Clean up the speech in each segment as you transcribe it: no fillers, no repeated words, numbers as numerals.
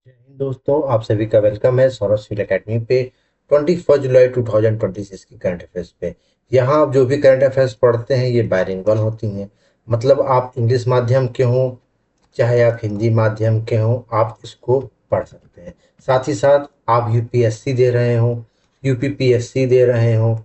जय हिंद दोस्तों, आप सभी का वेलकम है सौरभ सिविल एकेडमी पे 21 जुलाई 2026 की करंट अफेयर्स पे। यहाँ आप जो भी करंट अफेयर्स पढ़ते हैं ये बायलिंगुअल होती हैं। मतलब आप इंग्लिश माध्यम के हों चाहे आप हिंदी माध्यम के हों, आप इसको पढ़ सकते हैं। साथ ही साथ आप यूपीएससी दे रहे हों, यूपीपीएससी दे रहे हों,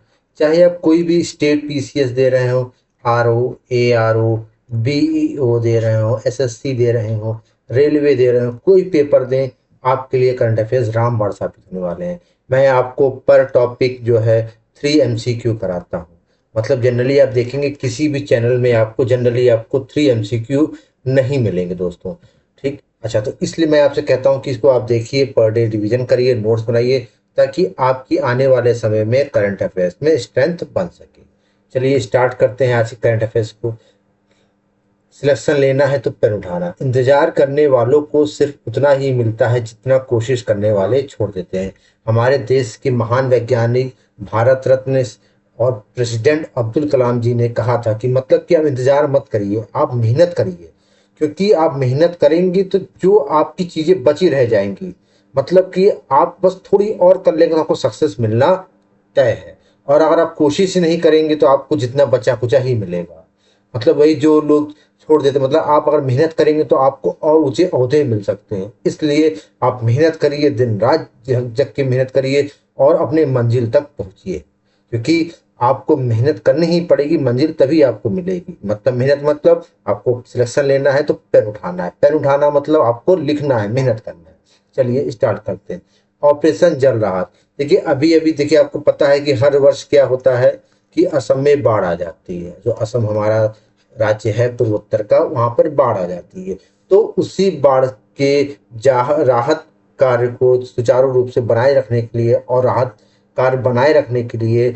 चाहे आप कोई भी स्टेट पीसीएस दे रहे हो, आरओ, एआरओ, बीईओ दे रहे हो, एसएससी दे रहे हो, रेलवे दे रहे हो, कोई पेपर दें, आपके लिए करंट अफेयर्स रामबाण साबित होने वाले हैं। मैं आपको पर टॉपिक जो है 3 एमसीक्यू कराता हूँ। मतलब जनरली आप देखेंगे किसी भी चैनल में आपको जनरली आपको 3 एमसीक्यू नहीं मिलेंगे दोस्तों। ठीक, अच्छा, तो इसलिए मैं आपसे कहता हूँ कि इसको आप देखिए, पर डे रिवीजन करिए, नोट्स बनाइए, ताकि आपकी आने वाले समय में करंट अफेयर्स में स्ट्रेंथ बन सके। चलिए स्टार्ट करते हैं आज के करंट अफेयर्स को। सिलेक्शन लेना है तो पेन उठाना। इंतजार करने वालों को सिर्फ उतना ही मिलता है जितना कोशिश करने वाले छोड़ देते हैं। हमारे देश के महान वैज्ञानिक, भारत रत्न और प्रेसिडेंट अब्दुल कलाम जी ने कहा था कि मतलब कि आप इंतजार मत करिए, आप मेहनत करिए। क्योंकि आप मेहनत करेंगी तो जो आपकी चीजें बची रह जाएंगी। मतलब कि आप बस थोड़ी और कर लेंगे तो आपको सक्सेस मिलना तय है। और अगर आप कोशिश ही नहीं करेंगे तो आपको जितना बचा कुचा ही मिलेगा। मतलब वही जो लोग छोड़ देते, मतलब आप अगर मेहनत करेंगे तो आपको और ऊंचे ओहदे मिल सकते हैं। इसलिए आप मेहनत करिए, दिन रात जग जग के मेहनत करिए और अपने मंजिल तक पहुंचिए। क्योंकि आपको मेहनत करनी ही पड़ेगी, मंजिल तभी आपको मिलेगी। मतलब मेहनत मतलब आपको सिलेक्शन लेना है तो पेन उठाना है, पेन उठाना मतलब आपको लिखना है, मेहनत करना है। चलिए स्टार्ट करते हैं। ऑपरेशन जल राहत। देखिए अभी अभी देखिए, आपको पता है कि हर वर्ष क्या होता है कि असम में बाढ़ आ जाती है। जो असम हमारा राज्य है पूर्वोत्तर का, वहां पर बाढ़ आ जाती है। तो उसी बाढ़ के राहत कार्य को सुचारू रूप से बनाए रखने के लिए और राहत कार्य बनाए रखने के लिए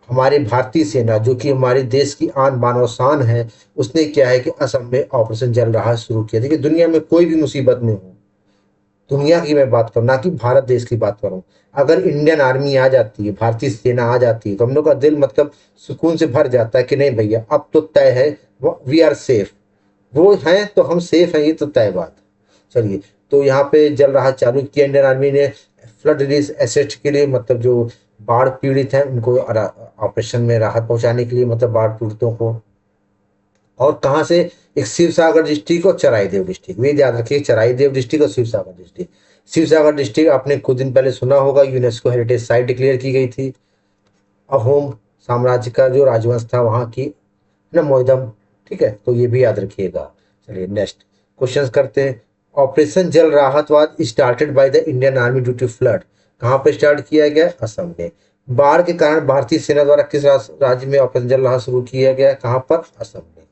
हमारी भारतीय सेना, जो कि हमारे देश की आन बान और शान है, उसने क्या है कि असम में ऑपरेशन जल राहत शुरू किया। देखिए दुनिया में कोई भी मुसीबत में हो, दुनिया की मैं बात करूँ ना कि भारत देश की बात करूँ, अगर इंडियन आर्मी आ जाती है, भारतीय सेना आ जाती है, तो हम लोग का दिल मतलब सुकून से भर जाता है कि नहीं भैया अब तो तय है, वी आर सेफ। वो हैं तो हम सेफ हैं, ये तो तय बात है। चलिए, तो यहाँ पे जल राहत चालू किया इंडियन आर्मी ने। फ्लड रिलीज एसेट के लिए, मतलब जो बाढ़ पीड़ित हैं उनको ऑपरेशन में राहत पहुंचाने के लिए, मतलब बाढ़ पीड़ितों को। और कहाँ से? एक शिव सागर डिस्ट्रिक्ट और चराईदेव डिस्ट्रिक्ट, ये याद रखिए, चराईदेव डिस्ट्रिक्ट और शिव सागर डिस्ट्रिक्ट। शिव सागर डिस्ट्रिक्ट आपने कुछ दिन पहले सुना होगा, यूनेस्को हेरिटेज साइट डिक्लेयर की गई थी। अहोम साम्राज्य का जो राजवंश था वहाँ की, ना, मोइदम। ठीक है, तो ये भी याद रखिएगा। चलिए नेक्स्ट क्वेश्चन करते हैं। Operation Jal Rahat was started by the Indian army due to flood. कहाँ पर स्टार्ट किया गया? असम में। बाढ़ के कारण भारतीय सेना द्वारा किस राज्य में ऑपरेशन जल राहत शुरू किया गया? कहाँ पर? असम में।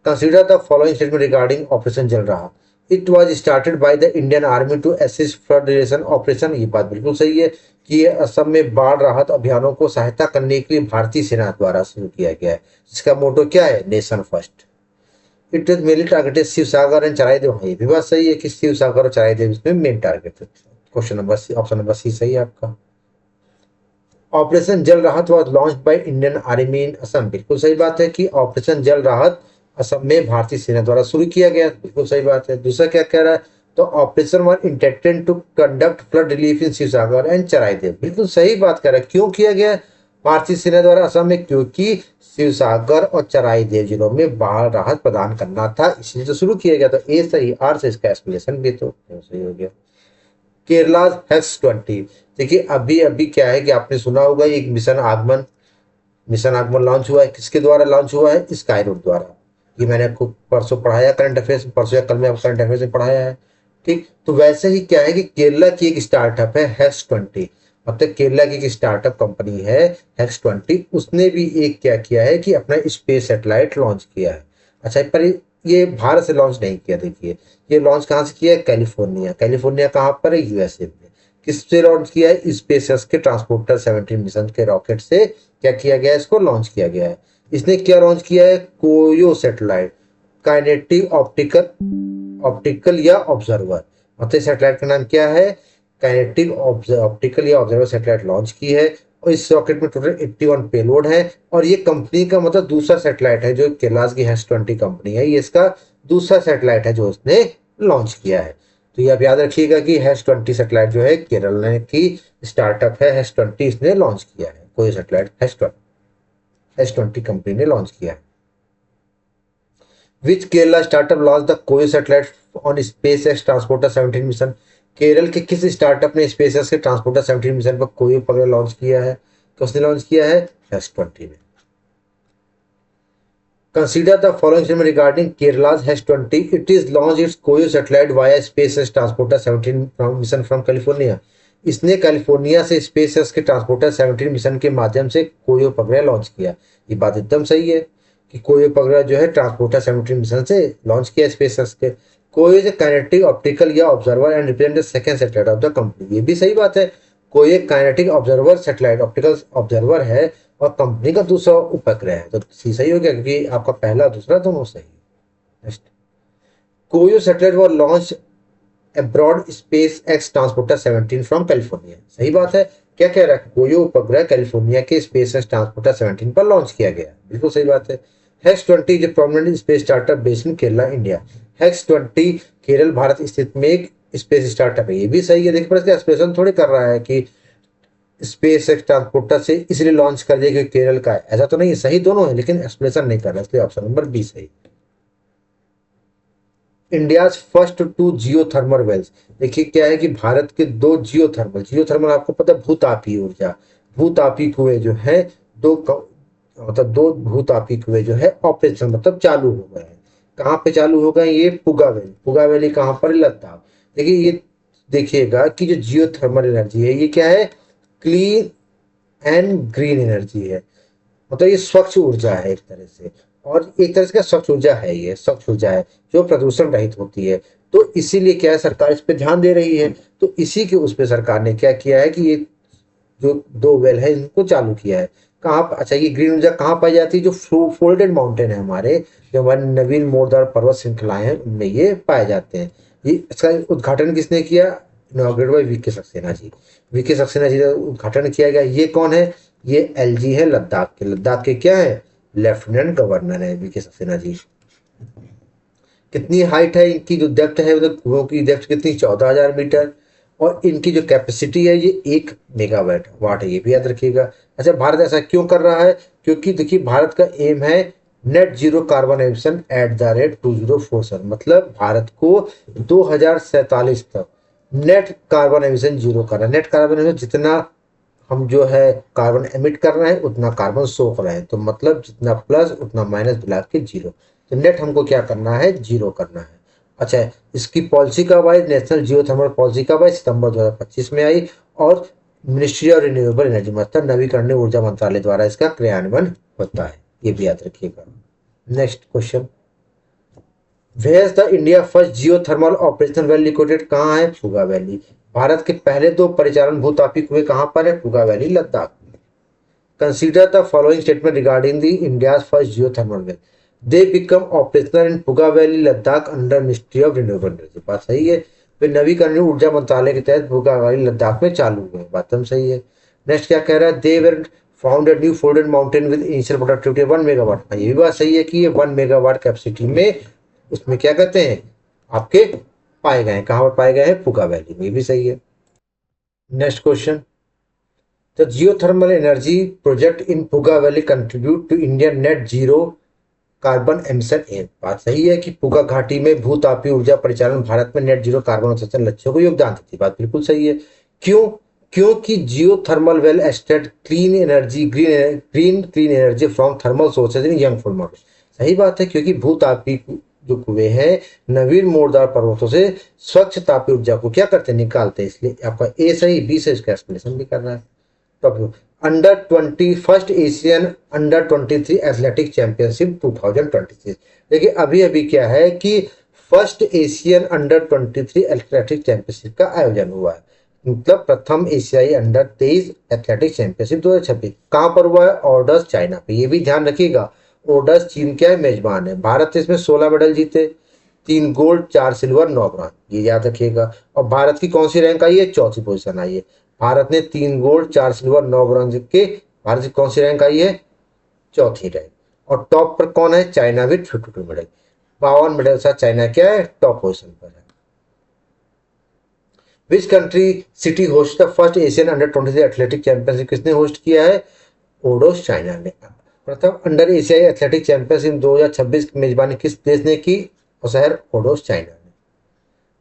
Consider the following statement regarding Operation Jal Rahat. It was started by the Indian Army to assist flood relation operation। ये बात बिल्कुल सही है कि ये असम में बाढ़ राहत अभियानों को सहायता करने के लिए भारतीय सेना द्वारा शुरू किया गया है, जिसका मोटो क्या है? Nation first. It is mainly targeted Shiv Sagar and Charaideo. ये भी बात सही है कि शिव सागर और चराईदेव इसमें मेन टारगेट है। Question number C, option number C सही है आपका। Operation Jal Rahat was launch by Indian army in Assam. बिल्कुल सही बात है कि ऑपरेशन जल राहत असम में भारतीय सेना द्वारा शुरू किया गया। बिल्कुल सही बात है। दूसरा क्या कह रहा है? तो operation one intended to conduct flood relief in Shivsagar and Charaideo. बिल्कुल सही बात कर रहा है। क्यों किया गया भारतीय सेना द्वारा असम में? क्योंकि शिवसागर और चराईदेव जिलों में बाढ़ राहत प्रदान करना था, इसलिए तो शुरू किया गया। तो ए सही, आर से इसका एक्सप्लेनेशन भी तो सही हो गया। केरला हेक्स 20। देखिए अभी अभी क्या है कि आपने सुना होगा एक मिशन आगमन लॉन्च हुआ है। किसके द्वारा लॉन्च हुआ है? स्काई रूट द्वारा। ये मैंने आपको परसों पढ़ाया करंट अफेयर्स में, परसों या कल में आपको करंट अफेयर्स में पढ़ाया है। ठीक, तो वैसे ही क्या है कि केरला की एक स्टार्टअप है हेक्स 20। मतलब केरला की एक स्टार्टअप कंपनी है हेक्स 20, उसने भी एक क्या किया है कि अपना स्पेस सैटेलाइट लॉन्च किया है। अच्छा, पर ये भारत से लॉन्च नहीं किया। देखिए ये लॉन्च कहाँ से किया है? कैलिफोर्निया। कैलिफोर्निया कहाँ पर है? यूएसए में। किससे लॉन्च किया है? स्पेसएक्स के ट्रांसपोर्टर 17 मिशन के रॉकेट से क्या किया गया है? इसको लॉन्च किया गया है। इसने क्या लॉन्च किया है? कोयो सैटेलाइट, काइनेटिक ऑप्टिकल ऑप्टिकल या ऑब्जर्वर। मतलब सैटेलाइट का नाम क्या है? काइनेटिक ऑप्टिकल या ऑब्जर्वर सैटेलाइट लॉन्च की है। और इस रॉकेट में टोटल 81 पेलोड है। और ये कंपनी का मतलब दूसरा सैटेलाइट है, जो कैलाश की हेक्स 20 कंपनी है, ये इसका दूसरा सैटेलाइट है जो उसने लॉन्च किया है। तो ये आप याद रखिएगा कि हैश-20 सैटेलाइट जो है केरल ने की स्टार्टअप है, हैश-20 इसने लॉन्च किया है, कोई सैटेलाइट हैश-20 कंपनी ने लॉन्च किया है। Which Kerala startup launch the Koyo satellite on SpaceX transporter 17 mission. Kerala के किस स्टार्टअप ने स्पेसएक्स के ट्रांसपोर्टर 17 मिशन पर कोयो उपग्रह लॉन्च किया है? किसने लॉन्च किया है? हैश-20 ने। Consider the following statement regarding Kerala's H20. It is launched its Koyo satellite via SpaceX Transporter 17 mission from California. इसने कैलिफोर्निया से स्पेसएक्स के ट्रांसपोर्टर 17 मिशन के माध्यम से कोयो उपग्रह लॉन्च किया। ये बात एकदम सही है कि कोयो उपग्रह जो है ट्रांसपोर्टर 17 मिशन से लॉन्च किया स्पेसएक्स के। कोयो इज काइनेटिक ऑप्टिकल या observer and represent the second satellite of the company. ये भी सही बात है। कोयो एक kinetic observer satellite optical observer है और कंपनी का दूसरा उपग्रह है, तो सी सही हो गया क्योंकि आपका पहला दूसरा दोनों सही। Next, Koyo satellite was launch abroad SpaceX transporter 17 from California. सही बात है। क्या कह रहा है? कोयो उपग्रह कैलिफोर्निया के स्पेस एक्स ट्रांसपोर्टर 17 पर लॉन्च किया गया। बिल्कुल सही बात है। हैश-20 जो prominent space startup based in Kerala India. हैश-20 केरल भारत स्थित में एक स्पेस स्टार्टअप है। ये भी सही है। देखिए पर इसका एक्सप्रेशन थोड़ी कर रहा है कि स्पेस एक्स ट्रांसपोर्टर से इसलिए लॉन्च कर दिया क्योंकि केरल का है, ऐसा तो नहीं है। सही दोनों है लेकिन एक्सप्लेनेशन नहीं कर रहा, इसलिए ऑप्शन नंबर बी सही। India's first two geothermal wells. देखिए क्या है कि भारत के दो जियो थर्मल आपको पता है भूतापी ऊर्जा, भूतापी कुएं जो है मतलब दो भूतापी कुएं जो है ऑपरेशन मतलब चालू हो गए हैं। कहाँ पे चालू हो गए? ये पुगा वैली कहाँ पर? लद्दाख। देखिए ये देखिएगा कि जो जियो थर्मल एनर्जी है ये क्या है? क्लीन एंड ग्रीन एनर्जी है, मतलब ये स्वच्छ ऊर्जा है एक तरह से, और एक तरह से क्या स्वच्छ ऊर्जा है, ये स्वच्छ ऊर्जा है जो प्रदूषण रहित होती है। तो इसीलिए क्या है सरकार इस पे ध्यान दे रही है। तो इसी के उस पे सरकार ने क्या किया है कि ये जो दो वेल है इनको चालू किया है। कहाँ अच्छा ये ग्रीन ऊर्जा कहाँ पाई जाती है? जो फोल्डेड माउंटेन है हमारे, जो हमारे नवीन मोरदार पर्वत श्रृंखलाएं हैं उनमें ये पाए जाते हैं। ये इसका उद्घाटन किसने किया? Inaugurate bye VK Saxena ji. VK Saxena ji का उद्घाटन किया गया। ये कौन है? ये एलजी है लद्दाख के क्या है? लेफ्टिनेंट गवर्नर है वीके सक्सेना जी। कितनी हाइट है इनकी? जो डेप्थ है मतलब कुओं की डेप्थ कितनी? 14,000 मीटर। और इनकी जो कैपेसिटी है ये 1 मेगावाट वाट है, ये भी याद रखिएगा। अच्छा भारत ऐसा क्यों कर रहा है? क्योंकि देखिए भारत का एम है net zero carbon emission at the rate 2047, मतलब भारत को 2047 तक नेट कार्बन एमिशन जीरो करना। नेट कार्बन एमिशन जितना हम जो है कार्बन एमिट कर रहे हैं उतना कार्बन सोख रहे हैं, तो मतलब जितना प्लस उतना माइनस मिला के जीरो। तो नेट हमको क्या करना है? जीरो करना है। अच्छा इसकी पॉलिसी कब आई? नेशनल जियो थर्मल पॉलिसी कब आई? सितंबर 2025 में आई। और मिनिस्ट्री ऑफ रिन्यूएबल एनर्जी मतलब नवीकरणीय ऊर्जा मंत्रालय द्वारा इसका क्रियान्वयन होता है, ये भी याद रखिएगा। Next question, where the India first geothermal operational well located? कहाँ है? फुगा वैली। भारत के पहले दो परिचालन भूतापी कुएं कहाँ पर है? Puga valley Ladakh. Consider the following statement regarding the India's first geothermal well. They become operational in Puga valley Ladakh under ministry of renewable energy. बात सही है। फिर नवीकरणीय ऊर्जा मंत्रालय के तहत फुगा वैली लद्दाख में चालू हुए, बात तो सही है। नेक्स्ट क्या कह रहा है? They were found a new folded mountain with initial productivity 1 megawatt. ये भी बात सही है कि ये 1 मेगावाट कैपेसिटी में उसमें क्या कहते हैं आपके पाए गए हैं। कहाँ पर पाए गए हैं? फुगा वैली में, ये भी सही है। Next question, the geothermal energy project in Puga valley contribute to Indian net zero carbon emission aim. बात सही है कि फुगा घाटी में भूतापीय ऊर्जा परिचालन भारत में नेट जीरो कार्बन उत्सर्जन लक्ष्यों को योगदान देती है। बात बिल्कुल सही है। क्यों? क्योंकि geothermal well extract clean energy clean energy from thermal sources in young full model. सही बात है क्योंकि भूतापीय जो कुएं हैं नवीन मोरदार पर्वतों से स्वच्छ तापीय ऊर्जा को क्या करते? निकालते हैं। इसलिए आपका ए सही, बी से इसका एक्सप्लेनेशन भी करना है। तो under 20 first Asian under 23 athletic championship 2026। देखिए अभी अभी क्या है कि first Asian under 23 athletic championship का आयोजन हुआ है, मतलब प्रथम एशियाई अंडर 23 एथलेटिक चैंपियनशिप 2026 कहाँ पर हुआ है? ऑर्डर्स चाइना पे। ये भी ध्यान रखिएगा ऑर्डर्स चीन क्या है? मेजबान है। भारत इसमें 16 मेडल जीते, 3 गोल्ड 4 सिल्वर 9 ब्रॉन्ज, ये याद रखिएगा। और भारत की कौन सी रैंक आई है? चौथी पोजीशन आई है। भारत ने 3 गोल्ड 4 सिल्वर 9 ब्रॉन्ज के भारत की कौन सी रैंक आई है? चौथी रैंक। और टॉप पर कौन है? China with 52 medal. 52 मेडल साथ चाइना क्या है? टॉप पोजीशन पर है। Which country city host the first Asian under 23 athletic championship, किसने होस्ट किया है? ओडोस चाइना ने। प्रथम अंडर एशियाई एथलेटिक चैंपियनशिप 2026 की मेजबानी किस देश ने की? और शहर ओडोस चाइना ने।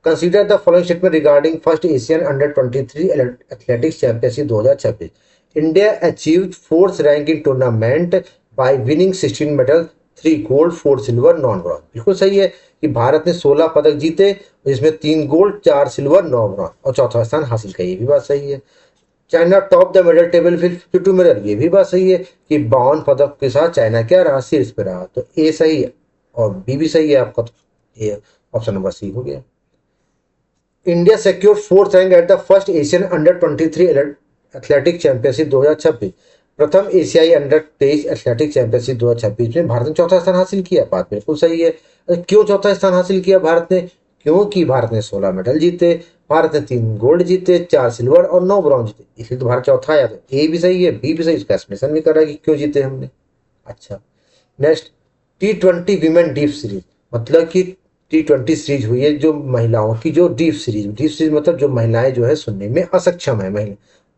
Consider the following statement regarding first Asian under 23 athletics championship 2026। India achieved fourth rank in tournament bye winning 16 medal, 3 gold 4 silver non bronze. बिल्कुल सही है कि भारत ने 16 पदक जीते, जिसमें 3 गोल्ड 4 सिल्वर 9 ब्रॉन्ज और चौथा स्थान हासिल किया। ये भी बात सही है। China top the medal table फिर 52 मेडल, ये भी बात सही है कि 52 पदक के साथ चाइना क्या रहा? शीर्ष पे रहा। तो ए सही है और बी भी सही है आपका, तो ये ऑप्शन नंबर सी हो गया। India secured fourth rank at the first Asian under 23 athletic championship 2026। प्रथम एशियाई अंडर 23 एथलेटिक चैंपियनशिप 2026 में भारत ने चौथा स्थान हासिल किया। बात बिल्कुल सही है। क्यों चौथा स्थान हासिल किया भारत ने? क्योंकि भारत ने 16 मेडल जीते, भारत ने 3 गोल्ड जीते, 4 सिल्वर और 9 ब्रॉन्ज जीते, इसलिए तो भारत चौथा आया। तो ए भी सही है, बी भी सही, इसका एक्सप्लेनेशन भी कर रहा है कि क्यों जीते हमने। अच्छा, next, T20 women deaf series, मतलब कि T20 सीरीज हुई है जो महिलाओं की, जो डीप सीरीज मतलब जो महिलाएं जो है सुनने में असक्षम है,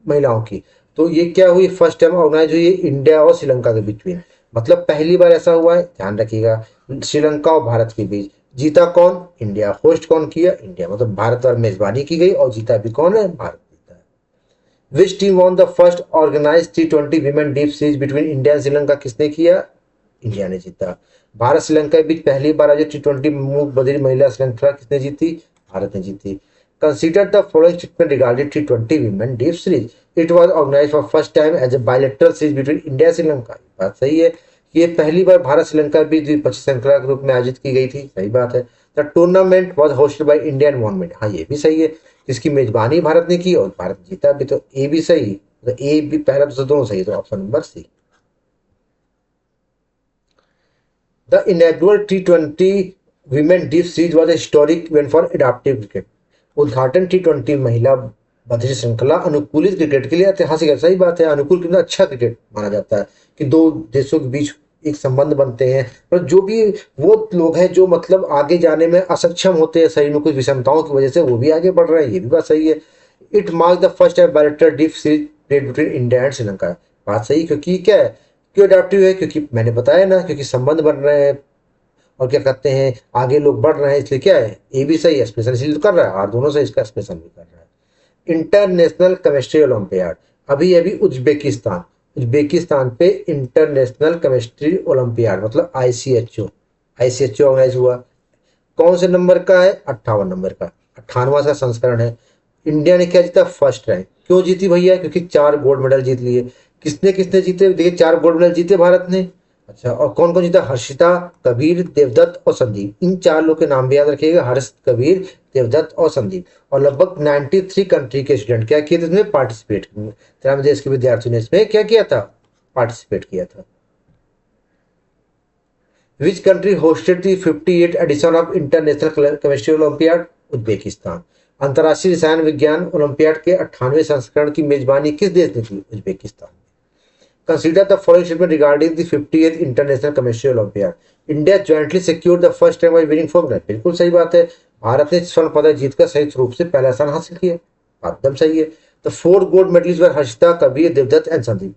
महिलाओं की। तो ये क्या हुई? फर्स्ट टाइम ऑर्गेनाइज हुई है इंडिया और श्रीलंका के बीच में, मतलब पहली बार ऐसा हुआ है, ध्यान रखिएगा, श्रीलंका और भारत के बीच। जीता कौन? इंडिया। होस्ट कौन किया? इंडिया। मतलब भारत द्वारा मेजबानी की गई और जीता भी कौन है? भारत जीता है। Which team won the first organize T20 women deaf series between India and Sri Lanka, किसने किया? इंडिया ने जीता। भारत श्रीलंका के बीच पहली बार आयोजित T20 मूक बधिर महिला श्रृंखला किसने जीती? भारत ने जीती। Consider the following statement regarding T20 women deaf series. It was organized for first time as a bilateral series between India Sri Lanka. बात सही है कि ये पहली बार भारत श्रीलंका के बीच द्विपक्षीय श्रृंखला के रूप में आयोजित की गई थी। सही बात है। The tournament was hosted by India and one. हाँ, ये भी सही है, इसकी मेजबानी भारत ने की और भारत जीता भी। तो ए भी सही, तो ए भी पहला दूसरा दोनों सही, तो option number C. The inaugural T20 Women Deep Series was a historic event for adaptive cricket. उद्घाटन T20 महिला बधिर श्रृंखला अनुकूलित क्रिकेट के लिए ऐतिहासिक है। सही बात है, अनुकूल क्रिकेट अच्छा क्रिकेट माना जाता है कि दो देशों के बीच एक संबंध बनते हैं, पर जो भी वो लोग हैं जो मतलब आगे जाने में असक्षम होते हैं शरीर में कुछ विषमताओं की वजह से, वो भी आगे बढ़ रहे हैं। ये भी बात सही है। It mark the first time bilateral deep series played between India and Sri Lanka. बात सही, क्योंकि क्या है, क्यों अडेप्टिव है? क्योंकि मैंने बताया ना, क्योंकि संबंध बन रहे हैं और क्या कहते हैं, आगे लोग बढ़ रहे हैं, इसलिए क्या है, ए भी सही एक्सप्रेशन इसलिए तो कर रहा है, और दोनों से इसका एक्सप्रेशन भी कर रहा है। इंटरनेशनल केमिस्ट्री ओलंपियाड, अभी अभी उज्बेकिस्तान पे इंटरनेशनल केमिस्ट्री ओलंपियाड मतलब आईसीएचओ ऑर्गेनाइज हुआ। कौन से नंबर का है? 58 नंबर का, 98वां सा संस्करण है। इंडिया ने क्या जीता? First rank. क्यों जीती भैया? क्योंकि 4 गोल्ड मेडल जीत लिए। किसने किसने जीते? देखिए, 4 गोल्ड मेडल जीते भारत ने। अच्छा, और कौन कौन जीता? हर्षिता, कबीर, देवदत्त और संदीप। इन 4 लोग के नाम भी याद रखिएगा, हर्ष, कबीर, देवदत्त और संदीप। और लगभग 93 कंट्री के स्टूडेंट क्या किए थे इसमें? पार्टिसिपेट। 93 देश के विद्यार्थियों ने इसमें क्या किया था? पार्टिसिपेट किया था। Which country hosted the 58th edition of International Chemistry Olympiad? Uzbekistan. अंतर्राष्ट्रीय रसायन विज्ञान ओलंपियाड के 98वें संस्करण की मेजबानी किस देश ने की? Uzbekistan. Consider the following statement regarding the 58th international chemistry olympiad. India jointly secured the first time bye winning 4 medal. बिल्कुल सही बात है, भारत ने स्वर्ण पदक जीतकर संयुक्त रूप से पहला स्थान हासिल किया। बात एकदम सही है। The 4 gold medalist were Harshita, Kabir, Devdutt and Sandeep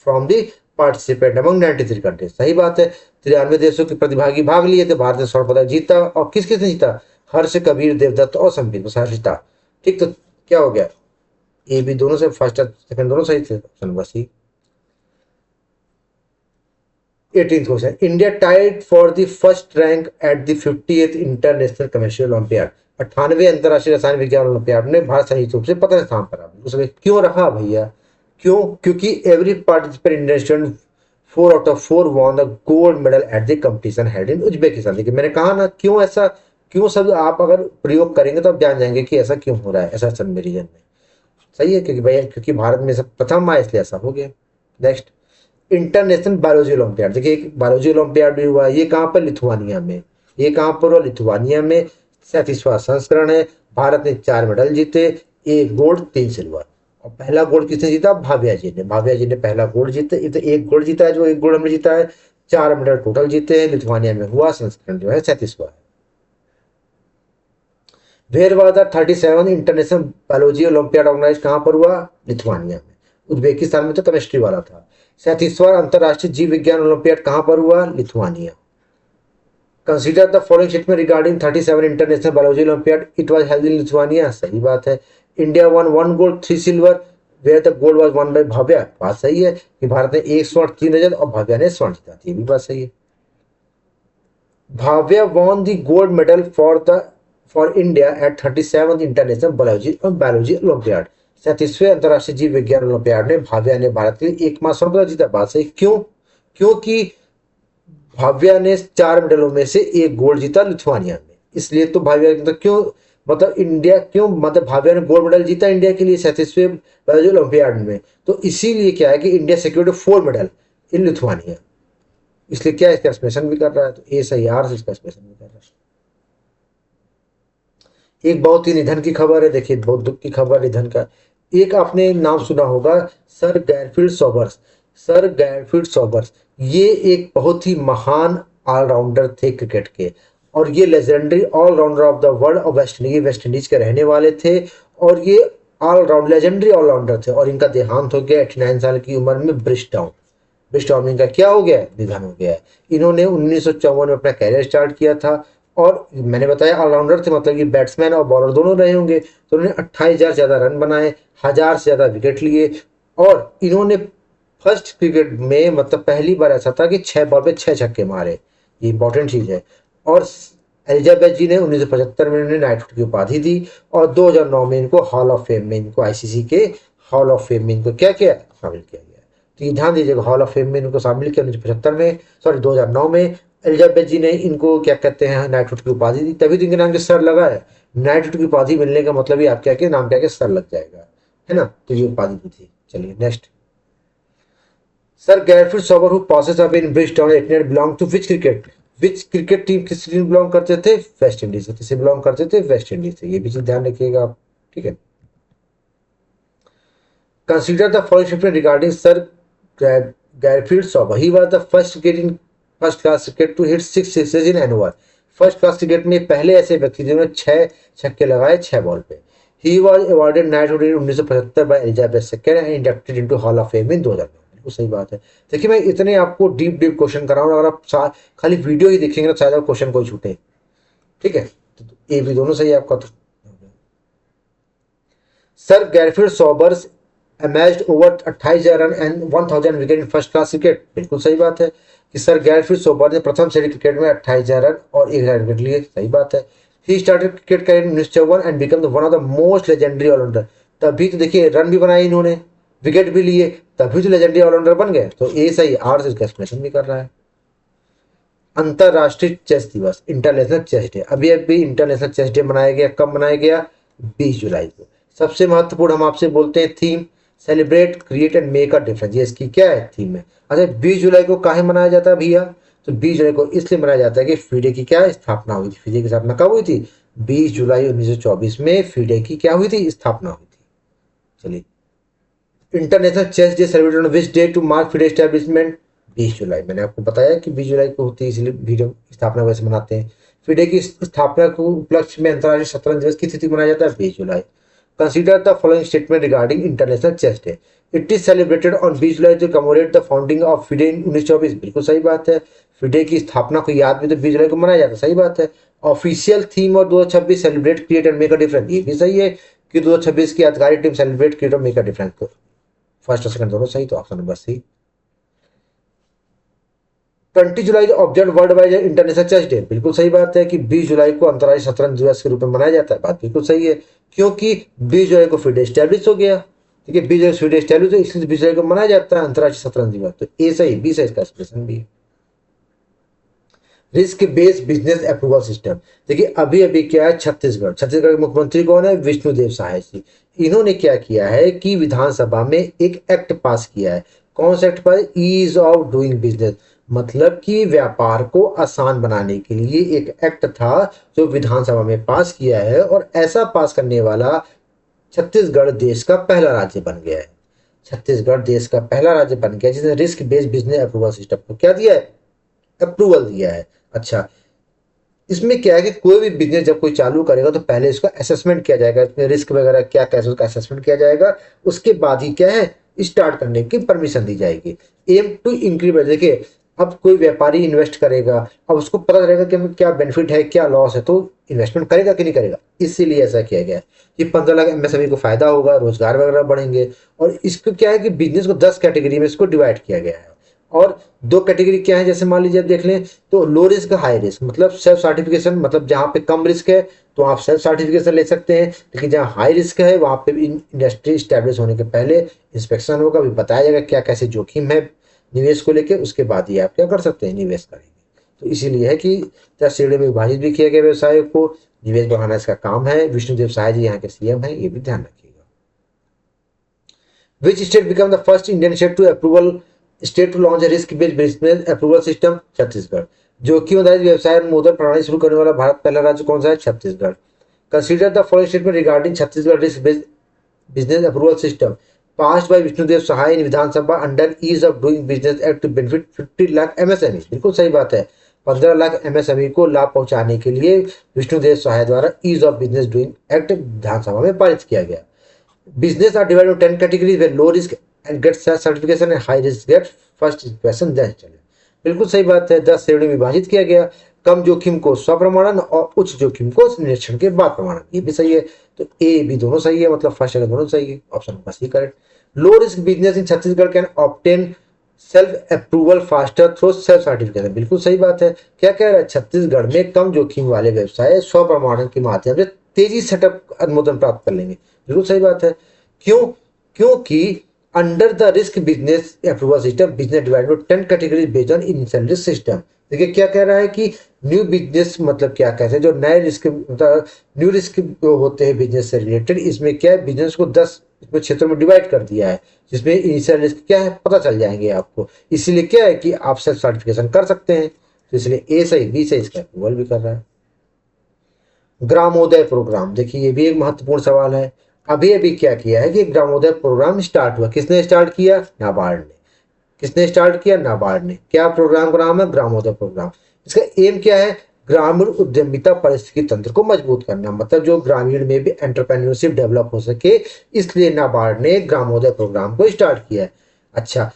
from the participant among 93 countries. सही बात है, 93 देशों के प्रतिभागी भाग लिए थे, भारत ने स्वर्ण पदक जीता। और किस किसने जीता? हर्ष, कबीर, देवदत्त और संदीप, हर्षिता। ठीक, तो क्या हो गया? ए बी दोनों से फर्स्ट सेकंड दोनों सही थे, option number C. 18th question, India tied for the first rank at the 50th international chemistry olympiad. 98वें अंतर्राष्ट्रीय रसायन विज्ञान ओलंपियाड में भारत संयुक्त रूप से 15वें स्थान पर रहा। क्यों रहा भैया? क्यों? क्योंकि every participant Indian student 4 out of 4 won the gold medal at the competition held in Uzbekistan. देखिए, मैंने कहा ना, क्यों ऐसा, क्यों शब्द आप अगर प्रयोग करेंगे तो आप जान जाएंगे कि ऐसा क्यों हो रहा है, ऐसा सब रीजन में। सही है, क्योंकि भैया क्योंकि भारत में सब प्रथम आया इसलिए ऐसा हो गया। Next, international biology olympiad. देखिए, एक बायोलॉजी ओलंपियाड भी हुआ, ये कहाँ पर? लिथुआनिया में। ये कहाँ पर हुआ? लिथुआनिया में। 37वां संस्करण है। भारत ने 4 मेडल जीते, 1 गोल्ड 3 सिल्वर। और पहला गोल्ड किसने जीता? भाव्या जी ने। भाव्या जी ने पहला गोल्ड जीते। ये तो 1 गोल्ड जीता है, जो 1 गोल्ड हमने जीता है। 4 मेडल टोटल जीते हैं, लिथुआनिया में हुआ। संस्करण जो है 37वां है। Where was the 37 international biology olympiad organize कहाँ पर हुआ? लिथुआनिया में। उज्बेकिस्तान में तो केमिस्ट्री वाला था। 37वां अंतरराष्ट्रीय जीव विज्ञान ओलंपियाड कहाँ पर हुआ? Lithuania. Consider the following statement regarding 37 international biology olympiad, it was held in Lithuania. सही बात है। India won 1 gold 3 silver, where the gold was won by Bhavya. बात सही है कि भारत ने 1 स्वर्ण 3 रजत और भव्या ने स्वर्ण जीता थी, ये भी बात सही है। Bhavya won the gold medal for India at 37th International Biology Olympiad। 37वें अंतर्राष्ट्रीय जीव विज्ञान ओलंपियाड में भाव्या ने भारत के लिए एकमात्र स्वर्ण पदक जीता। बात सही। क्यों? क्योंकि भाव्या ने 4 मेडलों में से एक गोल्ड जीता लिथुआनिया में, इसलिए तो भाव्या मतलब क्यों, मतलब इंडिया क्यों, मतलब भाव्या ने गोल्ड मेडल जीता इंडिया के लिए 37वें बायोलॉजी ओलंपियाड में, तो इसीलिए क्या है कि India secured 4 medal in Lithuania, इसलिए क्या इसका एक्सप्रेशन भी कर रहा है, तो ए सही, आर से इसका एक्सप्रेशन भी कर रहा है। एक बहुत ही निधन की खबर है, देखिए बहुत दुख की खबर निधन का। एक आपने नाम सुना होगा, sir Garfield Sobers. Sir Garfield Sobers ये एक बहुत ही महान ऑलराउंडर थे क्रिकेट के, और ये legendary allrounder of the world of West Indies के रहने वाले थे, और ये ऑलराउंड लेजेंडरी ऑलराउंडर थे, और इनका देहांत हो गया 89 साल की उम्र में ब्रिस्टॉम का क्या हो गया? निधन हो गया है। इन्होंने 1954 में अपना कैरियर स्टार्ट किया था, और मैंने बताया ऑलराउंडर थे, मतलब कि बैट्समैन और बॉलर दोनों रहे होंगे, तो उन्होंने 28,000 ज़्यादा रन बनाए, 1000 से ज़्यादा विकेट लिए, और इन्होंने फर्स्ट क्रिकेट में मतलब पहली बार ऐसा था कि 6 बॉल पे 6 छक्के मारे, ये इंपॉर्टेंट चीज़ है। और एलिजाबेथ जी ने 1975 में इन्हें नाइटहुड की उपाधि दी, और 2009 में इनको हॉल ऑफ फेम में, इनको आईसीसी के हॉल ऑफ फेम में इनको क्या किया? शामिल किया गया। तो ये ध्यान दीजिएगा, हॉल ऑफ फेम में इनको शामिल किया 1975 में, सॉरी 2009 में। एलिजाबेथ जी ने इनको क्या कहते हैं, नाइटहुड की उपाधि दी, तभी तो इनके नाम के सर लगा है। नाइटहुड की उपाधि मिलने का मतलब ही आप क्या के नाम क्या के सर लग जाएगा, है ना, तो ये उपाधि दी थी। चलिए next, sir Garfield Sobers who passes away in Bridgetown एटनेट belong to which cricket team, किस टीम बिलोंग करते थे? वेस्ट इंडीज से। किसे बिलोंग करते थे? वेस्ट इंडीज से, ये भी चीज ध्यान रखिएगा आप, ठीक है। Consider the following statement regarding sir Garfield Sobers, he was the first class cricket to hit 6 sixes in an over. First class cricket में पहले ऐसे व्यक्ति जिन्होंने 6 छक्के लगाए 6 बॉल पे। He was awarded knighthood in 1975 by Elizabeth second and inducted into hall of fame in 2009। बिल्कुल सही बात है। देखिए मैं इतने आपको डीप क्वेश्चन कर रहा हूँ, अगर आप खाली वीडियो ही देखेंगे ना शायद आप क्वेश्चन को छूटे, ठीक है। तो ए भी दोनों सही है आपका। तो sir Garfield Sobers amazed over 28,000 run and 1000 wicket in first class cricket. बिल्कुल सही बात है कि सर गैरफील्ड सॉबर ने प्रथम श्रेणी क्रिकेट में 28,000 रन और 1000 विकेट लिए। सही बात है। He started cricket career in 1951 and become one of the most legendary allrounder. तभी तो देखिए रन भी बनाए इन्होंने, विकेट भी लिए, तभी तो लेजेंडरी ऑलराउंडर बन गए। तो ए सही, आर से इसका एक्सप्लेनेशन भी कर रहा है। अंतरराष्ट्रीय चेस दिवस, इंटरनेशनल चेस डे। अभी अभी इंटरनेशनल चेस डे मनाया गया, कब मनाया गया? 20 जुलाई को। सबसे महत्वपूर्ण हम आपसे बोलते हैं theme, celebrate create and make a difference. ये इसकी क्या है? थीम है। अच्छा 20 जुलाई को काहे मनाया जाता है भैया? तो 20 जुलाई को इसलिए मनाया जाता है कि फीडे की क्या स्थापना हुई थी। फीडे की स्थापना कब हुई थी? 20 जुलाई 1924 में फीडे की क्या हुई थी? स्थापना हुई थी। चलिए, international chess day celebrated on which day to mark FIDE establishment? 20 जुलाई। मैंने आपको बताया कि 20 जुलाई को होती है, इसलिए फीडे स्थापना वैसे मनाते हैं। फीडे की स्थापना को उपलक्ष्य में अंतर्राष्ट्रीय शतरंज दिवस की तिथि मनाया जाता है 20 जुलाई। Consider the following statement regarding international chess day. It is celebrated on 20 July to commemorate the founding of FIDE in 1924। बिल्कुल सही बात है। फिडे की स्थापना को याद में तो 20 जुलाई को मनाया जाता है। सही बात है। ऑफिशियल थीम और 2026 celebrate create and make a difference, ये भी सही है कि 2026 की आधिकारिक टीम सेलिब्रेट क्रिएट और मेक अ डिफरेंस। को फर्स्ट और सेकंड दोनों सही, तो option number C. 20 July observe worldwide international chess day. बिल्कुल सही बात है कि 20 जुलाई को अंतर्राष्ट्रीय शतरंज दिवस के रूप में मनाया जाता है। बात बिल्कुल सही है, क्योंकि 20 जुलाई को फिडे स्टैब्लिश हो गया। ठीक है, 20 जुलाई फिडे स्टैब्लिश हो, इसलिए 20 जुलाई को मनाया जाता है अंतर्राष्ट्रीय शतरंज दिवस। तो ए सही, बी सही इसका एक्सप्रेशन भी है। Risk based business approval system. देखिए अभी अभी क्या है, छत्तीसगढ़ के मुख्यमंत्री कौन है? विष्णुदेव साय जी। इन्होंने क्या किया है कि विधानसभा में एक एक्ट पास किया है। कौन सा act pass? Ease of doing business, मतलब कि व्यापार को आसान बनाने के लिए एक एक्ट था जो विधानसभा में पास किया है, और ऐसा पास करने वाला छत्तीसगढ़ देश का पहला राज्य बन गया है। छत्तीसगढ़ देश का पहला राज्य बन गया जिसने risk based business approval system को क्या दिया है? अप्रूवल दिया है। अच्छा, इसमें क्या है कि कोई भी बिजनेस जब कोई चालू करेगा तो पहले इसका असेसमेंट किया जाएगा, इसमें रिस्क वगैरह क्या कैसे उसका असेसमेंट किया जाएगा, उसके बाद ही क्या है स्टार्ट करने की परमिशन दी जाएगी। एम टू इंक्रीमेंट, देखिए अब कोई व्यापारी इन्वेस्ट करेगा, अब उसको पता रहेगा कि हमें क्या बेनिफिट है क्या लॉस है, तो इन्वेस्टमेंट करेगा कि नहीं करेगा, इसीलिए ऐसा किया गया है कि 15 लाख एमएसएमई को फायदा होगा, रोजगार वगैरह बढ़ेंगे। और इसको क्या है कि बिजनेस को 10 कैटेगरी में इसको डिवाइड किया गया है। और दो कैटेगरी क्या है, जैसे मान लीजिए आप देख लें तो लो रिस्क हाई रिस्क, मतलब सेल्फ सर्टिफिकेशन, मतलब जहाँ पे कम रिस्क है तो आप सेल्फ सर्टिफिकेशन ले सकते हैं, लेकिन जहाँ हाई रिस्क है वहाँ पे इंडस्ट्री स्टैब्लिश होने के पहले इंस्पेक्शन होगा, भी बताया जाएगा क्या कैसे जोखिम है निवेश को लेकर, उसके बाद ही आप क्या कर सकते हैं निवेश करेंगे। तो इसीलिए है कि 10 श्रेणियों में विभाजित भी किया गया व्यवसाय को, निवेश बढ़ाना इसका काम है। विष्णुदेव साय जी यहाँ के सीएम है, ये भी ध्यान रखिएगा। Which state become the first Indian state to approval state to launch risk based business approval system? Chhattisgarh. जोखिम आधारित व्यवसाय अनुमोदन प्रणाली शुरू करने वाला भारत पहला राज्य कौन सा है? Chhattisgarh. Consider the following statement regarding Chhattisgarh risk based business approval system passed by Vishnudev Sai in Vidhan Sabha under ease of doing business act to benefit 50 lakh MSME. बिल्कुल सही बात है, 15 लाख एमएसएमई को लाभ पहुंचाने के लिए विष्णुदेव सहाय द्वारा ease of business doing act विधानसभा में पारित किया गया। Business are divided into 10 categories where low risk and get certification and high risk get first inspection then चले। बिल्कुल सही बात है, 10 श्रेणी में विभाजित किया गया, कम जोखिम को स्वप्रमाणन और उच्च जोखिम को निरीक्षण के बाद प्रमाणन, ये भी सही है। तो ए बी दोनों सही है, मतलब फर्स्ट सेकंड दोनों सही है, option number C correct. Low risk business in Chhattisgarh can obtain self approval faster through self certification. बिल्कुल सही बात है। क्या कह रहा है, छत्तीसगढ़ में कम जोखिम वाले व्यवसाय स्वप्रमाणन के माध्यम से तेजी सेटअप अनुमोदन प्राप्त कर लेंगे। बिल्कुल सही बात है। क्यों? क्योंकि under the risk business approval system business divided into 10 categories based on initial risk system. देखिए क्या कह रहा है कि न्यू बिजनेस मतलब क्या कहते हैं, जो नए रिस्क मतलब न्यू रिस्क होते हैं बिजनेस से रिलेटेड, इसमें क्या है बिजनेस को 10 इसमें क्षेत्रों में डिवाइड कर दिया है, जिसमें इनिशियल रिस्क क्या है पता चल जाएंगे आपको। इसीलिए क्या है कि आप सेल्फ सर्टिफिकेशन कर सकते हैं, तो इसलिए ए सही, बी सही, इसका अप्रूवल भी कर रहा है। ग्रामोदय प्रोग्राम, देखिए ये भी एक महत्वपूर्ण सवाल है। अभी अभी क्या किया है कि ग्रामोदय प्रोग्राम स्टार्ट हुआ, किसने स्टार्ट किया? नाबार्ड ने। किसने स्टार्ट किया? नाबार्ड ने। क्या प्रोग्राम का नाम है? ग्रामोदय प्रोग्राम। इसका एम क्या है? ग्रामीण उद्यमिता पारिस्थितिकी तंत्र को मजबूत करना, मतलब जो ग्रामीण में भी एंटरप्रेन्योरशिप डेवलप हो सके, इसलिए नाबार्ड ने ग्रामोदय प्रोग्राम को स्टार्ट किया है। अच्छा,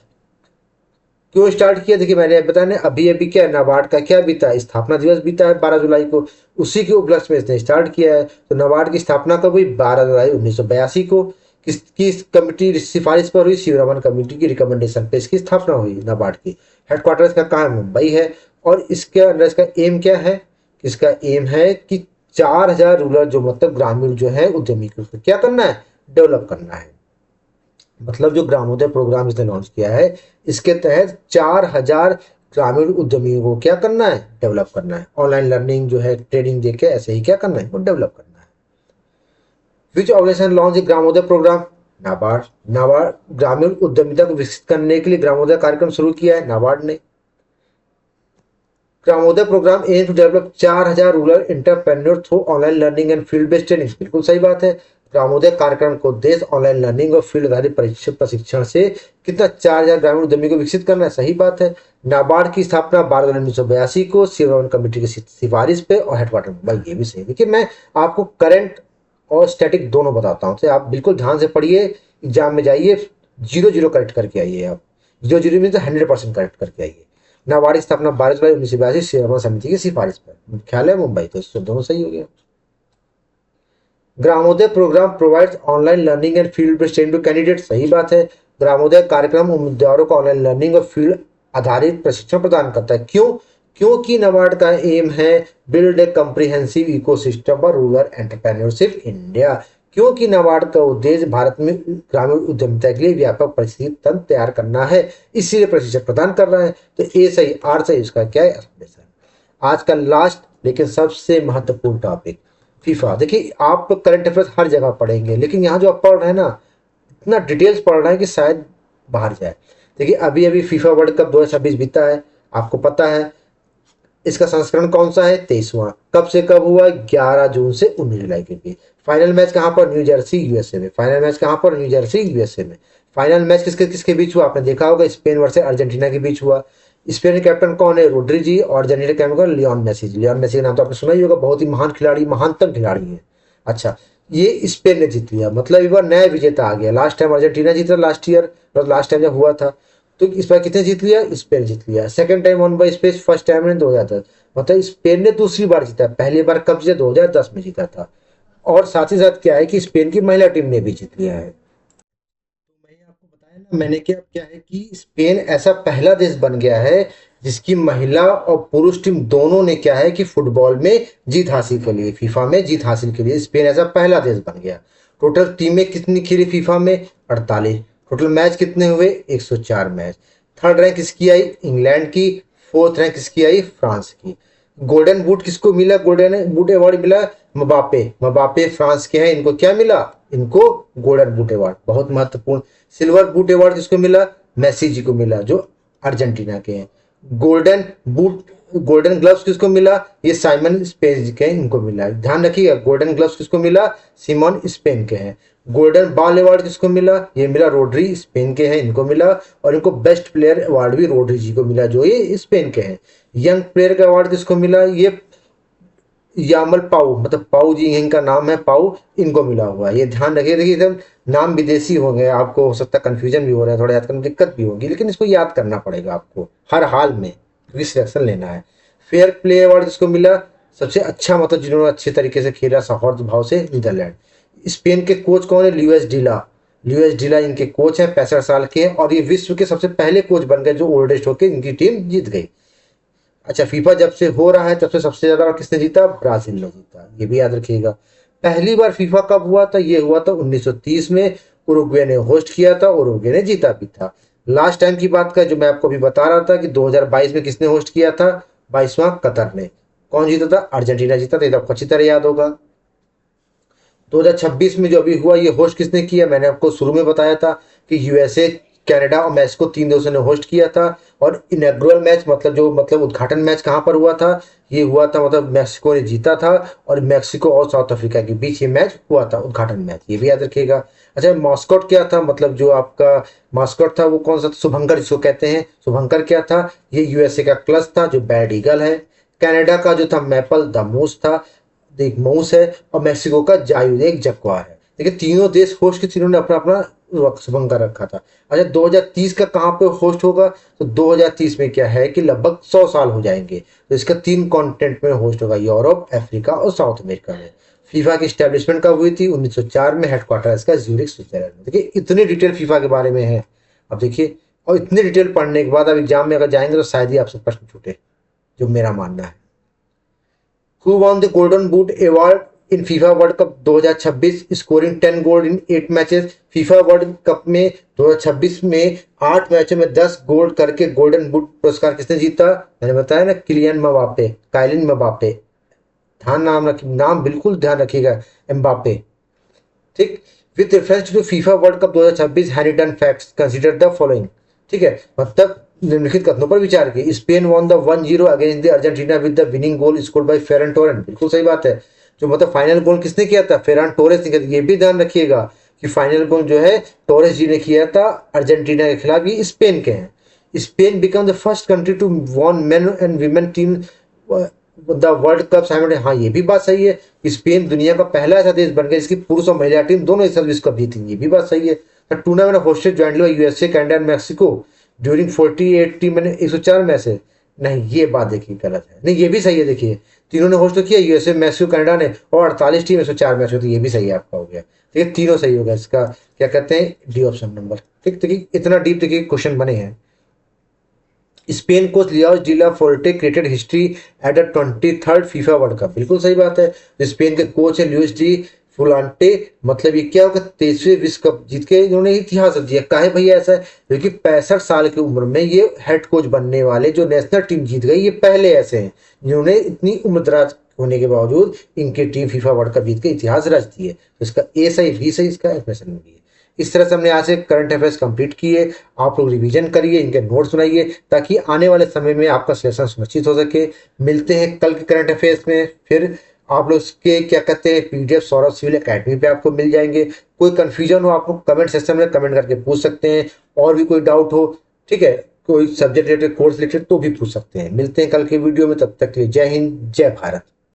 क्यों स्टार्ट किया? देखिए मैंने बताया अभी अभी क्या नाबार्ड का क्या बीता है, स्थापना दिवस बीता है 12 जुलाई को, उसी के उपलक्ष्य में इसने स्टार्ट किया है। तो नाबार्ड की स्थापना कब हुई? 12 जुलाई 1982 को। किसकी कमेटी सिफारिश पर हुई? शिवरमन कमेटी की रिकमेंडेशन पे इसकी स्थापना हुई नाबार्ड की। हेडक्वार्टर इसका कहाँ है? मुंबई है। और इसके अंदर इसका एम क्या है? इसका एम है कि 4000 रूरल जो मतलब ग्रामीण जो है उद्यमी को क्या करना है? डेवलप करना है। मतलब जो ग्रामोदय प्रोग्राम इसने लॉन्च किया है, इसके तहत 4000 ग्रामीण उद्यमियों को क्या करना है? डेवलप करना है। ऑनलाइन लर्निंग जो है ट्रेनिंग देके ऐसे ही क्या करना है? वो डेवलप करना है। विच ऑर्गेनाइजेशन लॉन्च ग्रामोदय प्रोग्राम? नाबार्ड। नाबार्ड ग्रामीण उद्यमिता को विकसित करने के लिए ग्रामोदय कार्यक्रम शुरू किया है नाबार्ड ने। Gramodaya programme aim to develop 4000 rural entrepreneur through online learning and field based training. बिल्कुल सही बात है। ग्रामोदय कार्यक्रम को उद्देश्य ऑनलाइन लर्निंग और फील्ड आधारित प्रशिक्षण से कितना 4000 ग्रामीण उद्यमी को विकसित करना है। सही बात है। नाबार्ड की स्थापना 12 जुलाई 1982 को शिवरमन कमेटी की सिफारिश पे और हेडक्वार्टर मुंबई, ये भी सही। देखिए मैं आपको करंट और स्टैटिक दोनों बताता हूँ, तो आप बिल्कुल ध्यान से पढ़िए, एग्जाम में जाइए 0-0 करेक्ट करके आइए। आप 0-0 में तो 100% करेक्ट करके आइए। नाबार्ड की स्थापना 12 जुलाई 1982 शिवरमन समिति की सिफारिश पर, मुख्यालय मुंबई, तो इससे दोनों सही हो गया। Gramodaya programme provides online learning and field based training to candidate. सही बात है। ग्रामोदय कार्यक्रम उम्मीदवारों को ऑनलाइन लर्निंग और फील्ड आधारित प्रशिक्षण प्रदान करता है। क्यों? क्योंकि नाबार्ड का एम है build a comprehensive ecosystem for rural entrepreneurship India. क्योंकि नाबार्ड का उद्देश्य भारत में ग्रामीण उद्यमिता के लिए व्यापक परिस्थिति तंत्र तैयार करना है, इसीलिए प्रशिक्षण प्रदान कर रहा है। तो ए सही, आर सही, इसका क्या है? आज का लास्ट लेकिन सबसे महत्वपूर्ण टॉपिक फीफा। देखिए आप करंट अफेयर्स हर जगह पढ़ेंगे, लेकिन यहाँ जो आप पढ़ रहे हैं ना, इतना डिटेल्स पढ़ रहे हैं कि शायद बाहर जाए। देखिए अभी अभी फीफा वर्ल्ड कप 2026 बीता है, आपको पता है। इसका संस्करण कौन सा है? 23वां। कब से कब हुआ? 11 जून से 19 जुलाई के बीच। फाइनल मैच कहाँ पर? न्यू जर्सी यूएसए में। फाइनल मैच कहाँ पर? न्यू जर्सी यूएसए में। फाइनल मैच किसके किसके बीच हुआ? आपने देखा होगा, स्पेन वर्सेस अर्जेंटीना के बीच हुआ। स्पेन के कैप्टन कौन है? रोड्री जी। और अर्जेंटीना के कैप्टन कौन? लियोन मेसी जी। लियोन मेसी का नाम तो आपने सुना ही होगा, बहुत ही महान खिलाड़ी, महानतम खिलाड़ी है। अच्छा, ये स्पेन ने जीत लिया, मतलब एक बार नया विजेता आ गया। लास्ट टाइम अर्जेंटीना जीता, लास्ट ईयर, मतलब लास्ट टाइम जब हुआ था, तो इस बार कितने जीत लिया? स्पेन जीत लिया। Second time one by Spain, first time ने 2010, मतलब स्पेन ने दूसरी बार जीता। पहली बार कब जीता? 2010 में जीता था। और साथ ही साथ क्या है कि स्पेन की महिला टीम ने भी जीत लिया है। तो मैंने आपको बताया ना, मैंने क्या क्या है कि स्पेन ऐसा पहला देश बन गया है जिसकी महिला और पुरुष टीम दोनों ने क्या है कि फुटबॉल में जीत हासिल कर ली, फीफा में जीत हासिल कर ली। स्पेन ऐसा पहला देश बन गया। टोटल टीमें कितनी खेली फीफा में? 48। टोटल मैच कितने हुए? 104 मैच। थर्ड रैंक किसकी आई? इंग्लैंड की। फोर्थ रैंक किसकी आई? फ्रांस की। गोल्डन बूट किसको मिला? गोल्डन बूट अवार्ड मिला मबापे। मबापे फ्रांस के हैं, इनको क्या मिला? इनको गोल्डन बूट अवार्ड, बहुत महत्वपूर्ण। सिल्वर बूट अवार्ड किसको मिला? मेसी जी को मिला, जो अर्जेंटीना के हैं। गोल्डन बूट, गोल्डन ग्लव्स किसको मिला? ये साइमन स्पेन के हैं, इनको मिला। ध्यान रखिएगा, गोल्डन ग्लव्स किसको मिला? सिमोन स्पेन के हैं। गोल्डन बॉल अवार्ड किसको मिला? ये मिला रोड्री, स्पेन के हैं, इनको मिला। और इनको बेस्ट प्लेयर अवार्ड भी रोड्री जी को मिला, जो ये स्पेन के हैं। यंग प्लेयर का अवार्ड किसको मिला? ये यामल पाऊ, मतलब पाऊ जी इनका नाम है, पाऊ, इनको मिला हुआ है। ये ध्यान रखिए, देखिए एकदम नाम विदेशी हो गए, आपको हो सकता है कंफ्यूजन भी हो रहा है, थोड़ा याद करने में दिक्कत भी होगी, लेकिन इसको याद करना पड़ेगा आपको हर हाल में, क्योंकि सिलेक्शन लेना है। फेयर प्ले अवार्ड जिसको मिला, सबसे अच्छा, मतलब जिन्होंने अच्छे तरीके से खेला सौहार्द भाव से, नीदरलैंड। स्पेन के कोच कौन है? लुइस डिला। लुइस डिला इनके कोच हैं, 65 साल के हैं, और ये विश्व के सबसे पहले कोच बन गए जो ओल्डेस्ट होकर इनकी टीम जीत गई। अच्छा, फीफा जब से हो रहा है तब से सबसे ज्यादा बार किसने जीता? ब्राजील ने जीता, ये भी याद रखिएगा। पहली बार फीफा कब हुआ था? ये हुआ था 1930 में। उरुग्वे ने होस्ट किया था, उरुग्वे ने जीता भी था। लास्ट टाइम की बात का जो मैं आपको अभी बता रहा था कि 2022 में किसने होस्ट किया था? 22वां कतर ने। कौन जीता था? अर्जेंटीना जीता था, ये तो आपको अच्छी तरह याद होगा। 2026 में जो अभी हुआ, ये होस्ट किसने किया? मैंने आपको शुरू में बताया था कि यूएसए, कनाडा और मैक्सिको, 3 देशों ने होस्ट किया था। और इनॉग्रल मैच, मतलब जो मतलब उद्घाटन मैच कहाँ पर हुआ था? ये हुआ था, मतलब मैक्सिको ने जीता था, और मैक्सिको और साउथ अफ्रीका के बीच ये मैच हुआ था, उद्घाटन मैच, ये भी याद रखिएगा। अच्छा, मॉस्कोट क्या था? मतलब जो आपका मॉस्कोट था वो कौन सा था? शुभंकर जिसको कहते हैं, शुभंकर क्या था? ये यूएसए का क्लच था, जो बैड ईगल है। कनाडा का जो था मैपल द मूस था, एक मूस है। और मेक्सिको का जायूद, एक जगुआर है। देखिए, तीनों देश होस्ट के, तीनों ने अपना अपना शुभंकर रखा था। अच्छा, 2030 का कहाँ पे होस्ट होगा? तो 2030 में क्या है कि लगभग 100 साल हो जाएंगे, तो इसका 3 कॉन्टिनेंट में होस्ट होगा, यूरोप, अफ्रीका और साउथ अमेरिका में। फीफा की स्टैब्लिशमेंट कब हुई थी? 1904 में। हेडक्वार्टर इसका ज्यूरिख, स्विट्जरलैंड में। देखिए, इतनी डिटेल फीफा के बारे में है। अब देखिए, और इतनी डिटेल पढ़ने के बाद अब एग्जाम में अगर जाएंगे तो शायद ही आपसे प्रश्न छूटे, जो मेरा मानना है। Who won the Golden Boot award in FIFA world cup 2026, scoring 10 goal in 8 matches? FIFA world cup में 2026 में 8 मैचों में 10 गोल करके गोल्डन बूट पुरस्कार किसने जीता? मैंने बताया ना, किलियन मबापे, काइलिन मबापे। ध्यान, नाम रखिए, नाम बिल्कुल ध्यान रखिएगा, एम्बापे। ठीक। With reference to FIFA world cup 2026 हैरिटन फैक्ट्स, कंसीडर द फॉलोइंग। ठीक है, मतलब निम्नलिखित कथनों पर विचार किए। Spain won the 1-0 against the Argentina with the winning goal scored by Ferran Torrent. बिल्कुल सही बात है। जो मतलब फाइनल गोल किसने किया था? फेरन टोरेस ने किया था। ये भी ध्यान रखिएगा कि फाइनल गोल जो है टोरेस जी ने किया था अर्जेंटीना के खिलाफ, ये स्पेन के हैं। Spain become the first country to won men and women team the world cup simultaneously. हाँ, ये भी बात सही है कि स्पेन दुनिया का पहला ऐसा देश बन गया जिसकी पुरुष और महिला टीम दोनों एक साथ विश्व कप जीती, ये भी बात सही है। Tournament hosted jointly by USA, Canada and Mexico during 48 team, मैंने 104 में से। नहीं, ये बात देखिए गलत है। नहीं, ये भी सही है। देखिए, तीनों ने होस्ट तो किया, यूएसए, मैक्सिको, कनाडा ने, और 48 टीम 104 मैच होती, ये भी सही है आपका हो गया। ठीक है, तीनों सही हो गया। इसका क्या कहते हैं? D option number. ठीक, देखिए इतना डीप देखिए क्वेश्चन बने हैं। Spain coach Luis de la Fuente created history at the 23rd FIFA world cup. बिल्कुल सही बात है। तो स्पेन के कोच है लुइस डी फुलांटे। मतलब ये क्या होगा? 23वें विश्व कप जीत के इन्होंने इतिहास रच दिया। काहे भैया ऐसा है? क्योंकि 65 साल की उम्र में ये हेड कोच बनने वाले जो नेशनल टीम जीत गई, ये पहले ऐसे हैं जिन्होंने इतनी उम्रदराज होने के बावजूद इनकी टीम फीफा वर्ल्ड कप जीत के इतिहास रच दिए। तो इसका ए सही, बी सही, इसका एक्सप्रेशन भी है। इस तरह से हमने आज से करंट अफेयर्स कंप्लीट किए। आप लोग रिवीजन करिए, इनके नोट्स बनाइए, ताकि आने वाले समय में आपका सिलेक्शन सुनिश्चित हो सके। मिलते हैं कल के करंट अफेयर्स में। फिर आप लोग के क्या कहते हैं पीडीएफ सौरभ सिविल एकेडमी पे आपको मिल जाएंगे। कोई कंफ्यूजन हो आप लोग कमेंट सेक्शन में कमेंट करके पूछ सकते हैं, और भी कोई डाउट हो। ठीक है, कोई सब्जेक्ट रिलेटेड कोर्स रिलेटेड तो भी पूछ सकते हैं। मिलते हैं कल के वीडियो में, तब तक के लिए जय हिंद जय भारत।